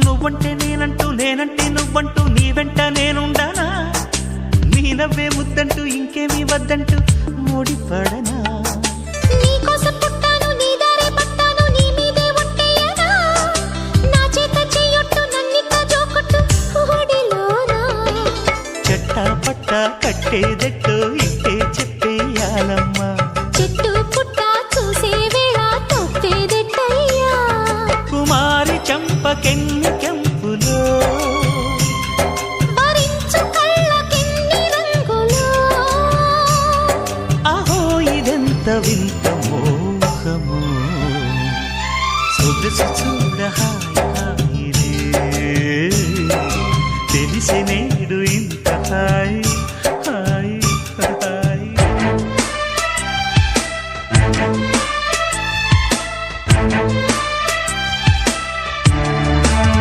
నువ్వంటే నేనంటూ నేనంటే నువ్వంటూ నీ వెంట నేనుండానా నీ నవ్వే ముద్దంటూ ఇంకేమీ వద్దంటూ ముడిపడనా నీకోసం పుట్టాను నీ దారే పట్టాను నీ మీదే ఒట్టేయనా నా చేత చెయ్యొట్టు నన్నిక జోకొట్టు ఓడిలోనా చెట్టా పట్టా కట్టేదెట్టో ఇట్టే చెప్పేయాలమ్మా చెట్టు పుట్ట చూసే వేళ తప్పేదెట్టయ్యా కుమారి చంపకెన్ని కెంపులో భరించు కళ్ళకెన్ని రంగులో అహో ఇదెంత వింత మోహము సొగసు చూడ హాయి హాయిరే తెలిసినే